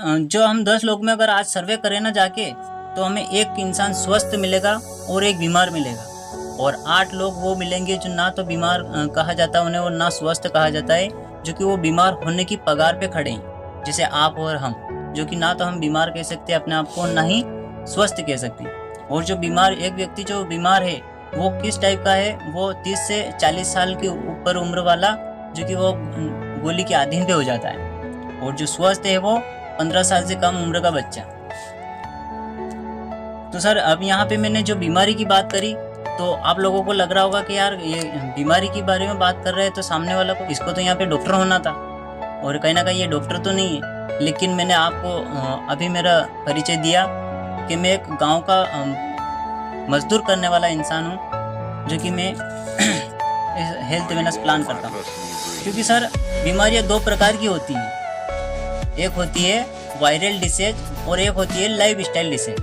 जो हम 10 लोग में अगर आज सर्वे करें ना जाके, तो हमें एक इंसान स्वस्थ मिलेगा और एक बीमार मिलेगा, और 8 लोग वो मिलेंगे जो ना तो बीमार कहा जाता है उन्हें और ना स्वस्थ कहा जाता है, जो कि वो बीमार होने की कगार पे खड़े हैं, जैसे आप और हम, जो कि ना तो हम बीमार कह सकते अपने आप को, ना ही स्वस्थ कह सकते। और जो बीमार, एक व्यक्ति जो बीमार है वो किस टाइप का है, वो 30 से 40 साल के ऊपर उम्र वाला, जो कि वो गोली के अधीन पे हो जाता है, और जो स्वस्थ है वो 15 साल से कम उम्र का बच्चा। तो सर अब यहाँ पे मैंने जो बीमारी की बात करी, तो आप लोगों को लग रहा होगा कि यार ये बीमारी के बारे में बात कर रहे हैं तो सामने वाला को, इसको तो यहाँ पे डॉक्टर होना था, और कहीं ना कहीं ये डॉक्टर तो नहीं है। लेकिन मैंने आपको अभी मेरा परिचय दिया कि मैं एक गांव का मजदूर करने वाला इंसान हूँ, जो कि मैं हेल्थ वेलनेस प्लान करता हूँ। क्योंकि सर बीमारियाँ 2 प्रकार की होती हैं, एक होती है वायरल डिसीज और एक होती है लाइफ स्टाइल डिसीज।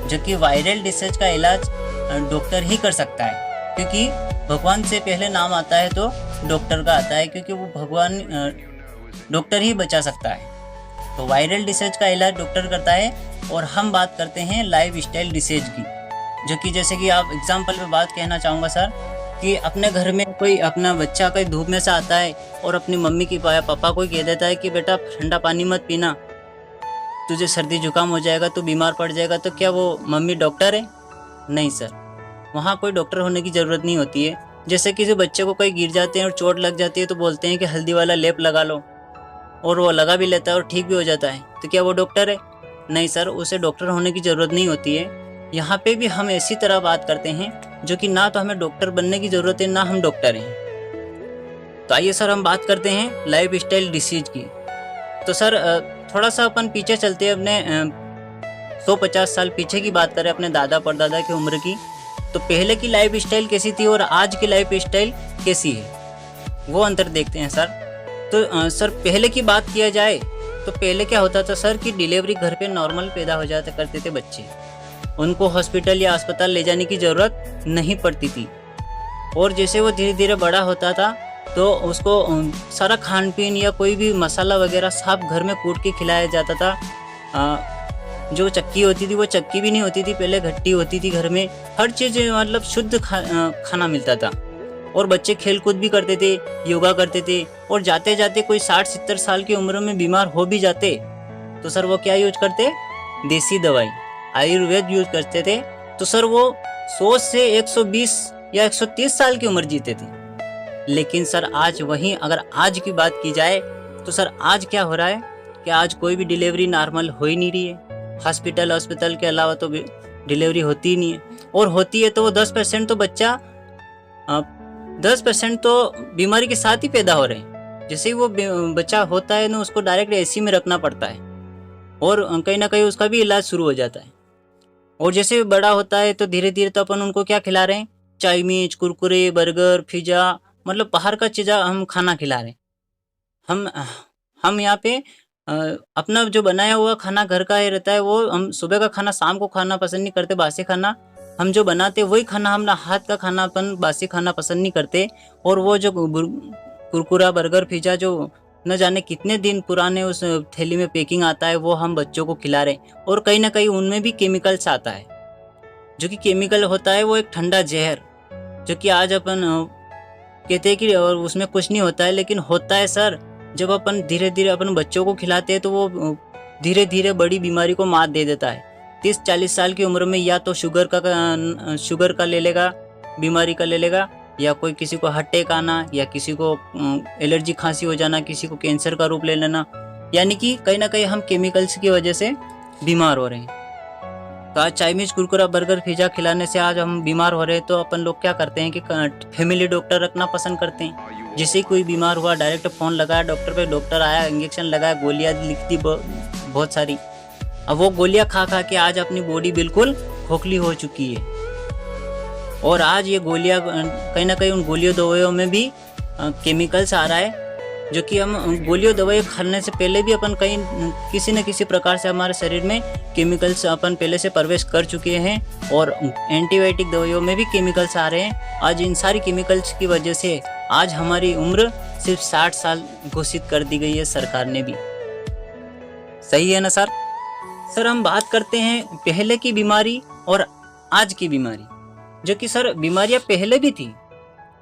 जो कि वायरल डिसीज का इलाज डॉक्टर ही कर सकता है, क्योंकि भगवान से पहले नाम आता है तो डॉक्टर का आता है, क्योंकि वो भगवान डॉक्टर ही बचा सकता है। तो वायरल डिसीज का इलाज डॉक्टर करता है, और हम बात करते हैं लाइफ स्टाइल डिसीज की, जो कि जैसे कि आप एग्जाम्पल पे बात कहना चाहूँगा सर, कि अपने घर में कोई अपना बच्चा कोई धूप में से आता है और अपनी मम्मी की पापा को कह देता है कि बेटा ठंडा पानी मत पीना, तुझे सर्दी जुकाम हो जाएगा, तू बीमार पड़ जाएगा। तो क्या वो मम्मी डॉक्टर है? नहीं सर, वहाँ कोई डॉक्टर होने की ज़रूरत नहीं होती है। जैसे किसी बच्चे को कोई गिर जाते हैं और चोट लग जाती है तो बोलते हैं कि हल्दी वाला लेप लगा लो, और वो लगा भी लेता है और ठीक भी हो जाता है। तो क्या वो डॉक्टर है? नहीं सर, उसे डॉक्टर होने की ज़रूरत नहीं होती है। यहाँ पे भी हम ऐसी तरह बात करते हैं, जो कि ना तो हमें डॉक्टर बनने की ज़रूरत है, ना हम डॉक्टर हैं। तो आइए सर हम बात करते हैं लाइफ स्टाइल डिसीज की। तो सर थोड़ा सा अपन पीछे चलते हैं, अपने 150 साल पीछे की बात करें, अपने दादा परदादा की उम्र की। तो पहले की लाइफ स्टाइल कैसी थी और आज की लाइफ स्टाइल कैसी है, वो अंतर देखते हैं सर। तो सर पहले की बात किया जाए तो पहले क्या होता था सर, कि डिलीवरी घर पे नॉर्मल पैदा हो जाते करते थे बच्चे, उनको हॉस्पिटल या अस्पताल ले जाने की ज़रूरत नहीं पड़ती थी। और जैसे वो धीरे धीरे बड़ा होता था तो उसको सारा खान पीन या कोई भी मसाला वगैरह सब घर में कूट के खिलाया जाता था। जो चक्की होती थी वो चक्की भी नहीं होती थी, पहले घट्टी होती थी घर में, हर चीज़ मतलब शुद्ध खाना मिलता था। और बच्चे खेल कूद भी करते थे, योगा करते थे, और जाते जाते कोई 60-70 साल की उम्र में बीमार हो भी जाते तो सर वो क्या यूज करते? देसी दवाई, आयुर्वेद यूज करते थे। तो सर वो 100 से 120 या 130 साल की उम्र जीते थे। लेकिन सर आज वहीं अगर आज की बात की जाए तो सर आज क्या हो रहा है कि आज कोई भी डिलीवरी नॉर्मल हो ही नहीं रही है। हॉस्पिटल के अलावा तो डिलीवरी होती ही नहीं है, और होती है तो वो 10% तो बच्चा 10% तो बीमारी के साथ ही पैदा हो रहे हैं। जैसे ही वो बच्चा होता है ना, उसको डायरेक्ट एसी में रखना पड़ता है, और कहीं ना कहीं उसका भी इलाज शुरू हो जाता है। और जैसे बड़ा होता है तो धीरे धीरे तो अपन उनको क्या खिला रहे हैं? चाइनीज, कुरकुरे, बर्गर, पिज्जा, मतलब बाहर का चीज़ा हम खाना खिला रहे हैं। हम यहाँ पे अपना जो बनाया हुआ खाना घर का ही रहता है, वो हम सुबह का खाना शाम को खाना पसंद नहीं करते। बासी खाना हम जो बनाते वही खाना, हम हाथ का खाना अपन बासी खाना पसंद नहीं करते। और वो जो कुरकुरा, बर्गर, पिज्जा जो न जाने कितने दिन पुराने उस थैली में पैकिंग आता है, वो हम बच्चों को खिला रहे हैं। और कहीं ना कहीं उनमें भी केमिकल्स आता है, जो कि केमिकल होता है वो एक ठंडा जहर, जो कि आज अपन कहते हैं कि और उसमें कुछ नहीं होता है, लेकिन होता है सर। जब अपन धीरे धीरे अपन बच्चों को खिलाते हैं तो वो धीरे धीरे बड़ी बीमारी को मात दे देता है। 30-40 साल की उम्र में या तो शुगर का ले लेगा, बीमारी का ले लेगा, या कोई किसी को हार्ट अटैक आना, या किसी को एलर्जी खांसी हो जाना, किसी को कैंसर का रूप ले लेना। यानी कि कहीं ना कहीं हम केमिकल्स की वजह से बीमार हो रहे हैं। तो आज चाइनीज, कुरकुरा, बर्गर, पिज्जा खिलाने से आज हम बीमार हो रहे हैं। तो अपन लोग क्या करते हैं कि फैमिली डॉक्टर रखना पसंद करते हैं। जैसे कोई बीमार हुआ डायरेक्ट फ़ोन लगाया डॉक्टर पे, डॉक्टर आया, इंजेक्शन लगाया, गोलियाँ लिख दी बहुत सारी। अब वो गोलियाँ खा खा के आज अपनी बॉडी बिल्कुल खोखली हो चुकी है। और आज ये गोलियाँ कहीं ना कहीं उन गोलियों दवाइयों में भी केमिकल्स आ रहा है, जो कि हम गोलियों दवाई खाने से पहले भी अपन कहीं किसी न किसी प्रकार से हमारे शरीर में केमिकल्स अपन पहले से प्रवेश कर चुके हैं। और एंटीबायोटिक दवाइयों में भी केमिकल्स आ रहे हैं। आज इन सारी केमिकल्स की वजह से आज हमारी उम्र सिर्फ 60 साल घोषित कर दी गई है सरकार ने भी। सही है ना सर? सर हम बात करते हैं पहले की बीमारी और आज की बीमारी, जो कि सर बीमारियां पहले भी थी।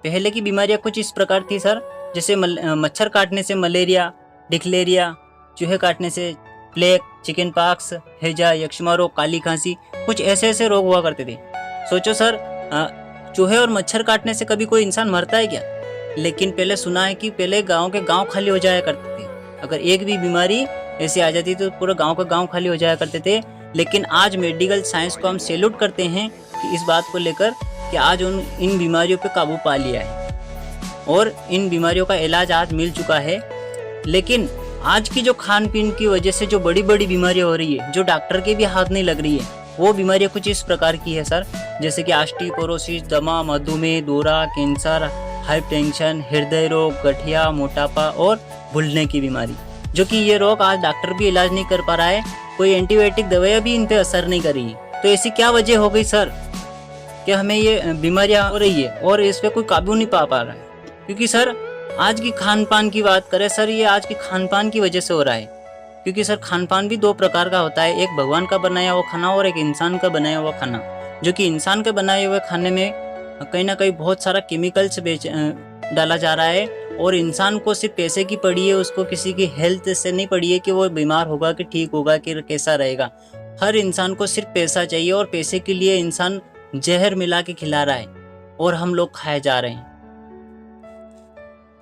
पहले की बीमारियां कुछ इस प्रकार थी सर, जैसे मच्छर काटने से मलेरिया, डिक्लेरिया, चूहे काटने से प्लेग, चिकन पॉक्स, हैजा, यक्ष्मा रोग, काली खांसी, कुछ ऐसे ऐसे रोग हुआ करते थे। सोचो सर, चूहे और मच्छर काटने से कभी कोई इंसान मरता है क्या? लेकिन पहले सुना है कि पहले गांव के गांव खाली हो जाया करते थे। अगर एक भी बीमारी ऐसी आ जाती तो पूरा गांव का गांव खाली हो जाया करते थे। लेकिन आज मेडिकल साइंस को हम सैल्यूट करते हैं कि इस बात को लेकर कि आज इन बीमारियों पे काबू पा लिया है और इन बीमारियों का इलाज आज मिल चुका है। लेकिन आज की जो खान पीन की वजह से जो बड़ी बड़ी बीमारियां हो रही है, जो डॉक्टर के भी हाथ नहीं लग रही है, वो बीमारियां कुछ इस प्रकार की है सर, जैसे कि ऑस्टियोपोरोसिस, दमा, मधुमेह, दौरा, कैंसर, हाइपरटेंशन, हृदय रोग, गठिया, मोटापा और भूलने की बीमारी, जो कि ये रोग आज डॉक्टर भी इलाज नहीं कर पा रहा है, कोई एंटीबायोटिक दवाइयाँ भी इन पे असर नहीं कर रही। तो ऐसी क्या वजह हो गई सर कि हमें ये बीमारियां हो रही है और इस पे कोई काबू नहीं पा रहा है? क्योंकि सर आज की खान पान की बात करें सर, ये आज की खान पान की वजह से हो रहा है। क्योंकि सर खान पान भी दो प्रकार का होता है, एक भगवान का बनाया हुआ खाना और एक इंसान का बनाया हुआ खाना। जो कि इंसान के बनाए हुए खाने में कहीं ना कहीं बहुत सारा केमिकल्स डाला जा रहा है और इंसान को सिर्फ पैसे की पड़ी है, उसको किसी की हेल्थ से नहीं पड़ी है कि वो बीमार होगा कि ठीक होगा कि कैसा रहेगा। हर इंसान को सिर्फ पैसा चाहिए और पैसे के लिए इंसान जहर मिला के खिला रहा है और हम लोग खाए जा रहे हैं।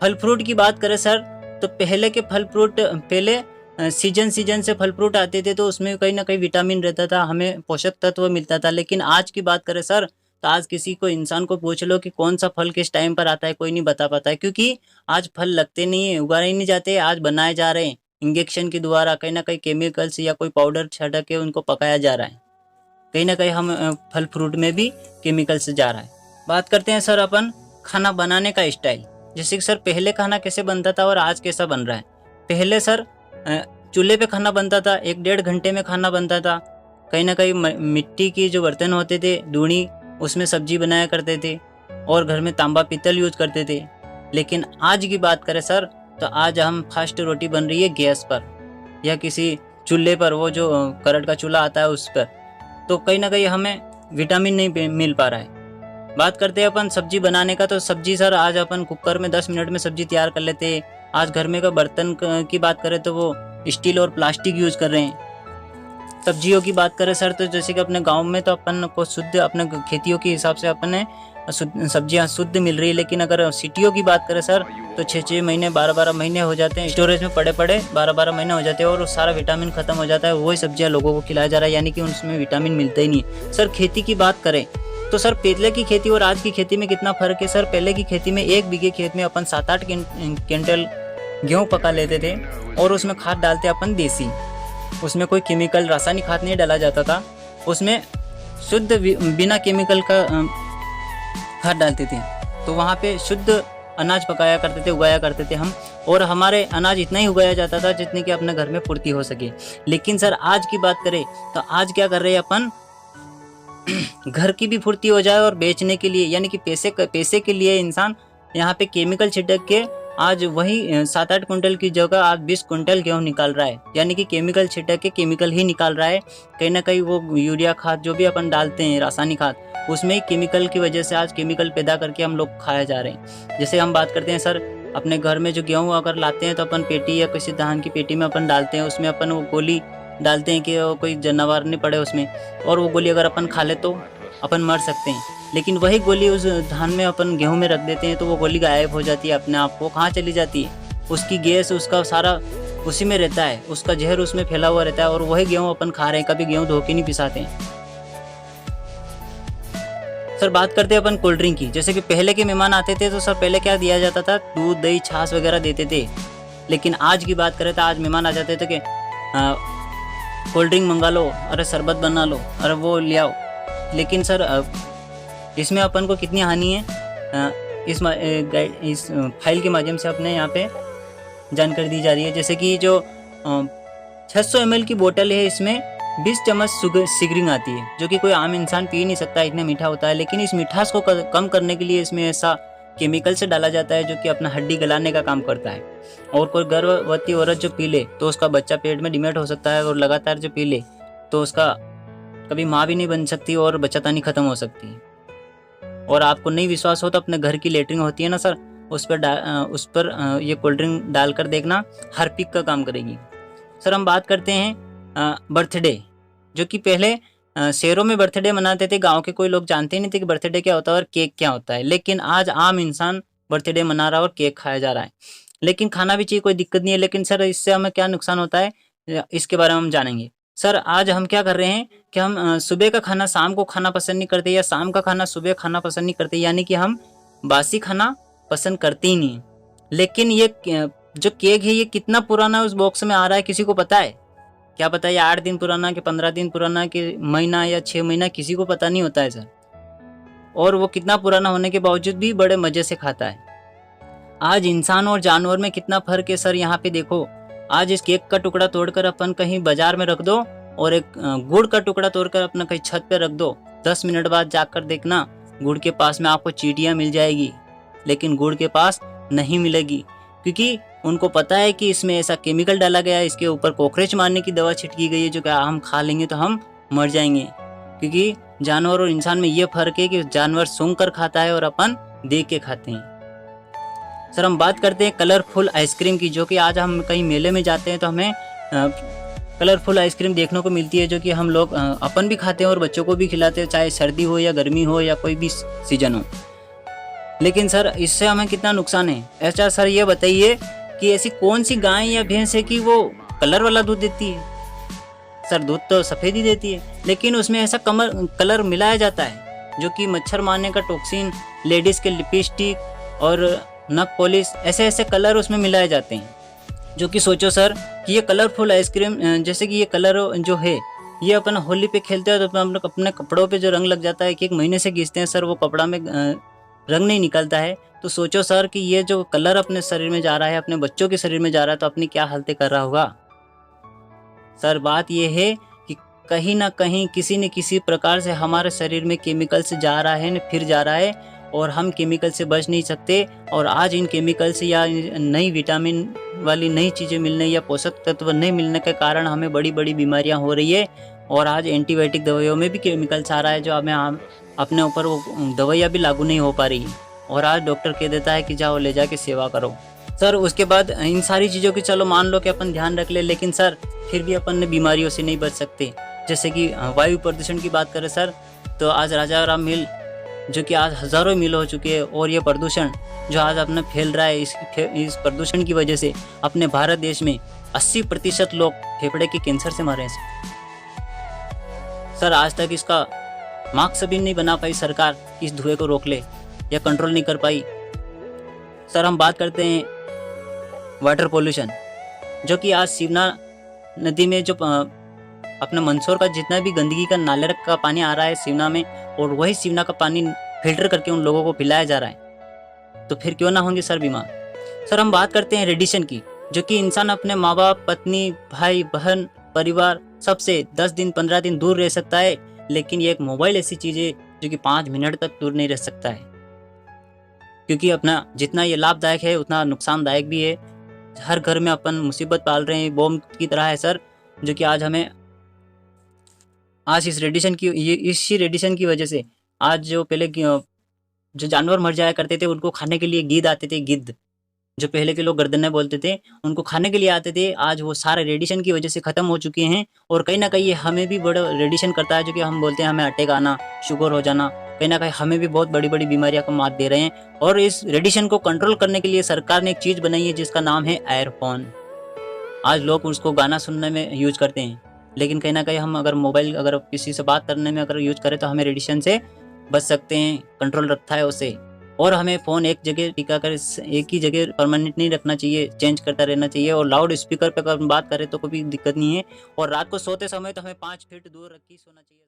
फल फ्रूट की बात करें सर, तो पहले के फल फ्रूट, पहले सीजन से फल फ्रूट आते थे तो उसमें कहीं ना कहीं विटामिन रहता था, हमें पोषक तत्व मिलता था। लेकिन आज की बात करें सर, तो आज किसी को इंसान को पूछ लो कि कौन सा फल किस टाइम पर आता है, कोई नहीं बता पाता है। क्योंकि आज फल लगते नहीं है, उगाए नहीं जाते, आज बनाए जा रहे हैं इंजेक्शन के द्वारा, कहीं ना कहीं केमिकल्स या कोई पाउडर छिड़क के उनको पकाया जा रहा है। कहीं ना कहीं हम फल फ्रूट में भी केमिकल्स जा रहा है। बात करते हैं सर अपन खाना बनाने का स्टाइल, जैसे कि सर पहले खाना कैसे बनता था और आज कैसा बन रहा है। पहले सर चूल्हे पे खाना बनता था, 1-1.5 घंटे में खाना बनता था। कहीं ना कहीं मिट्टी की जो बर्तन होते थे, दूनी, उसमें सब्जी बनाया करते थे और घर में तांबा पीतल यूज करते थे। लेकिन आज की बात करें सर, तो आज हम फास्ट रोटी बन रही है गैस पर या किसी चूल्हे पर, वो जो करंट का चूल्हा आता है उस पर। तो कहीं ना कहीं हमें विटामिन नहीं मिल पा रहा है। बात करते हैं अपन सब्जी बनाने का, तो सब्जी सर आज अपन कुकर में 10 मिनट में सब्जी तैयार कर लेते हैं। आज घर में का बर्तन की बात करें तो वो स्टील और प्लास्टिक यूज कर रहे हैं। सब्जियों की बात करें सर, तो जैसे कि अपने गांव में तो अपन को शुद्ध अपने खेतियों के हिसाब से अपने सब्जियां शुद्ध मिल रही है। लेकिन अगर सिटियों की बात करें सर, तो 6-6 महीने 12-12 महीने हो जाते हैं स्टोरेज में पड़े 12-12 महीने हो जाते हैं और सारा विटामिन खत्म हो जाता है। वही सब्जियां लोगों को खिलाया जा रहा है, यानी कि उसमें विटामिन मिलता ही नहीं। सर खेती की बात करें तो सर पहले की खेती और आज की खेती में कितना फर्क है सर। पहले की खेती में 1 बीघे खेत में अपन 7-8 क्विंटल गेहूँ पका लेते थे और उसमें खाद डालते अपन देसी, उसमें कोई केमिकल रासायनिक खाद नहीं डाला जाता था, उसमें शुद्ध बिना केमिकल का खाद डालते थे। तो वहाँ पे शुद्ध अनाज पकाया करते थे, उगाया करते थे हम, और हमारे अनाज इतना ही उगाया जाता था जितनी कि अपने घर में पूर्ति हो सके। लेकिन सर आज की बात करें तो आज क्या कर रहे हैं अपन, घर की भी पूर्ति हो जाए और बेचने के लिए, यानी कि पैसे के लिए इंसान यहाँ पे केमिकल छिड़क के आज वही 7-8 कुंटल की जगह आज 20 कुंटल गेहूँ निकाल रहा है, यानी कि केमिकल छिड़क के केमिकल ही निकाल रहा है। कहीं ना कहीं वो यूरिया खाद जो भी अपन डालते हैं, रासायनिक खाद, उसमें ही केमिकल की वजह से आज केमिकल पैदा करके हम लोग खाया जा रहे हैं। जैसे हम बात करते हैं सर, अपने घर में जो गेहूँ अगर लाते हैं तो अपन पेटी या किसी धान की पेटी में अपन डालते हैं, उसमें अपन वो गोली डालते हैं कि कोई जानवर नहीं पड़े उसमें, और वो गोली अगर अपन खा ले तो अपन मर सकते हैं। लेकिन वही गोली उस धान में अपन गेहूं में रख देते हैं तो वो गोली गायब हो जाती है अपने आप। वो कहाँ चली जाती है, उसकी गैस, उसका सारा उसी में रहता है, उसका जहर उसमें फैला हुआ रहता है, और वही गेहूं अपन खा रहे हैं, कभी गेहूं धो के नहीं पिसाते हैं। सर बात करते हैं अपन कोल्ड ड्रिंक की। जैसे कि पहले के मेहमान आते थे तो सर पहले क्या दिया जाता था, दूध, दही, छाछ वगैरह देते थे। लेकिन आज की बात करें तो आज मेहमान आ जाते थे कि कोल्ड ड्रिंक मंगा लो, अरे शरबत बना लो, अरे वो ले आओ। लेकिन सर इसमें अपन को कितनी हानि है, इस फाइल के माध्यम से अपने यहाँ पे जानकारी दी जा रही है। जैसे कि जो 600 ml की बोतल है, इसमें 20 चम्मच सिगरिंग आती है, जो कि कोई आम इंसान पी नहीं सकता, इतना मीठा होता है। लेकिन इस मिठास को कम करने के लिए इसमें ऐसा केमिकल से डाला जाता है जो कि अपना हड्डी गलाने का काम करता है। और कोई गर्भवती औरत जो पी ले तो उसका बच्चा पेट में डिमेट हो सकता है, और लगातार जो पी ले तो उसका कभी माँ भी नहीं बन सकती और बच्चादानी खत्म हो सकती है। और आपको नहीं विश्वास हो तो अपने घर की लेटरिन होती है ना सर, उस पर ये कोल्ड ड्रिंक डालकर देखना, हार्पिक का काम करेगी। सर हम बात करते हैं बर्थडे, जो कि पहले शहरों में बर्थडे मनाते थे, गांव के कोई लोग जानते ही नहीं थे कि बर्थडे क्या होता है और केक क्या होता है। लेकिन आज आम इंसान बर्थडे मना रहा है और केक खाया जा रहा है। लेकिन खाना भी चाहिए, कोई दिक्कत नहीं है, लेकिन सर इससे हमें क्या नुकसान होता है इसके बारे में हम जानेंगे। सर आज हम क्या कर रहे हैं कि हम सुबह का खाना शाम को खाना पसंद नहीं करते, या शाम का खाना सुबह खाना पसंद नहीं करते, यानी कि हम बासी खाना पसंद करते ही नहीं। लेकिन ये जो केक है ये कितना पुराना उस बॉक्स में आ रहा है किसी को पता है? क्या पता ये 8 दिन पुराना कि 15 दिन पुराना कि महीना या 6 महीना, किसी को पता नहीं होता है सर। और वो कितना पुराना होने के बावजूद भी बड़े मजे से खाता है। आज इंसान और जानवर में कितना फर्क है सर, यहाँ पे देखो। आज इस केक का टुकड़ा तोड़कर अपन कहीं बाजार में रख दो और एक गुड़ का टुकड़ा तोड़कर अपना कहीं छत पे रख दो, 10 मिनट बाद जाकर देखना गुड़ के पास में आपको चींटियां मिल जाएगी, लेकिन गुड़ के पास नहीं मिलेगी, क्योंकि उनको पता है कि इसमें ऐसा केमिकल डाला गया है, इसके ऊपर कॉकरोच मारने की दवा छिड़की गई है, जो कि हम खा लेंगे तो हम मर जाएंगे। क्योंकि जानवर और इंसान में ये फर्क है कि जानवर सूंघ कर खाता है और अपन देख के खाते हैं। सर हम बात करते हैं कलरफुल आइसक्रीम की, जो कि आज हम कहीं मेले में जाते हैं तो हमें कलरफुल आइसक्रीम देखने को मिलती है, जो कि हम लोग अपन भी खाते हैं और बच्चों को भी खिलाते हैं, चाहे सर्दी हो या गर्मी हो या कोई भी सीजन हो। लेकिन सर इससे हमें कितना नुकसान है? ऐसा सर ये बताइए कि ऐसी कौन सी गाय या भैंस है कि वो कलर वाला दूध देती है? सर दूध तो सफ़ेद ही देती है, लेकिन उसमें ऐसा कलर मिलाया जाता है जो कि मच्छर मारने का टॉक्सिन, लेडीज़ के लिपस्टिक और नख पॉलिश, ऐसे ऐसे कलर उसमें मिलाए जाते हैं। जो कि सोचो सर कि ये कलरफुल आइसक्रीम, जैसे कि ये कलर जो है ये अपन होली पे खेलते हैं तो अपने कपड़ों पे जो रंग लग जाता है कि 1 महीने से घिसते हैं सर, वो कपड़ा में रंग नहीं निकलता है। तो सोचो सर कि ये जो कलर अपने शरीर में जा रहा है, अपने बच्चों के शरीर में जा रहा है, तो अपनी क्या हालतें कर रहा होगा। सर बात ये है कि कहीं ना कहीं किसी न किसी प्रकार से हमारे शरीर में केमिकल से जा रहा है, फिर जा रहा है, और हम केमिकल से बच नहीं सकते। और आज इन केमिकल से या नई विटामिन वाली नई चीज़ें मिलने या पोषक तत्व नहीं मिलने के कारण हमें बड़ी बड़ी बीमारियां हो रही है। और आज एंटीबायोटिक दवाइयों में भी केमिकल्स आ रहा है, जो हमें अपने ऊपर वो दवाइयाँ भी लागू नहीं हो पा रही। और आज डॉक्टर कह देता है कि जाओ ले जाके सेवा करो। सर उसके बाद इन सारी चीज़ों की चलो मान लो कि अपन ध्यान रख ले, लेकिन सर फिर भी अपन ने बीमारियों से नहीं बच सकते। जैसे कि वायु प्रदूषण की बात करें सर, तो आज राजाराम मिल जो कि आज हज़ारों मील हो चुके हैं, और ये प्रदूषण जो आज अपने फैल रहा है, इस प्रदूषण की वजह से अपने भारत देश में 80% लोग फेफड़े के कैंसर से मरे हैं। सर आज तक इसका मास्क भी नहीं बना पाई सरकार, इस धुएं को रोक ले या कंट्रोल नहीं कर पाई। सर हम बात करते हैं वाटर पोल्यूशन, जो कि आज शिवना नदी में जो अपने मंदसौर का जितना भी गंदगी का नाले का पानी आ रहा है शिवना में, और वही शिवना का पानी फिल्टर करके उन लोगों को पिलाया जा रहा है, तो फिर क्यों ना होंगे सर बीमार। सर हम बात करते हैं रेडिएशन की, जो कि इंसान अपने माँ बाप, पत्नी, भाई बहन, परिवार सबसे 10 दिन 15 दिन दूर रह सकता है, लेकिन ये एक मोबाइल ऐसी चीज़ है जो कि 5 मिनट तक दूर नहीं रह सकता है। क्योंकि अपना जितना ये लाभदायक है उतना नुकसानदायक भी है। हर घर में अपन मुसीबत पाल रहे हैं, बॉम्ब की तरह है सर, जो कि आज हमें इस रेडिएशन की वजह से आज जो पहले जो जानवर मर जाया करते थे उनको खाने के लिए गिद्ध आते थे, गिद्ध जो पहले के लोग गर्दनें बोलते थे, उनको खाने के लिए आते थे, आज वो सारे रेडिएशन की वजह से ख़त्म हो चुके हैं। और कहीं ना कहीं ये हमें भी बड़ा रेडिएशन करता है, जो कि हम बोलते हैं हमें अटैक आना, शुगर हो जाना, कहीं ना कहीं हमें भी बहुत बड़ी बड़ी बीमारियां को मात दे रहे हैं। और इस रेडिएशन को कंट्रोल करने के लिए सरकार ने एक चीज़ बनाई है जिसका नाम है एयरफोन। आज लोग उसको गाना सुनने में यूज करते हैं, लेकिन कहीं ना कहीं हम अगर मोबाइल अगर किसी से बात करने में अगर यूज करें तो हमें रेडिएशन से बच सकते हैं, कंट्रोल रखता है उसे। और हमें फ़ोन एक जगह टिका कर एक ही जगह परमानेंट नहीं रखना चाहिए, चेंज करता रहना चाहिए। और लाउड स्पीकर पर अगर हम बात करें तो कोई दिक्कत नहीं है। और रात को सोते समय तो हमें 5 फीट दूर रख के सोना चाहिए।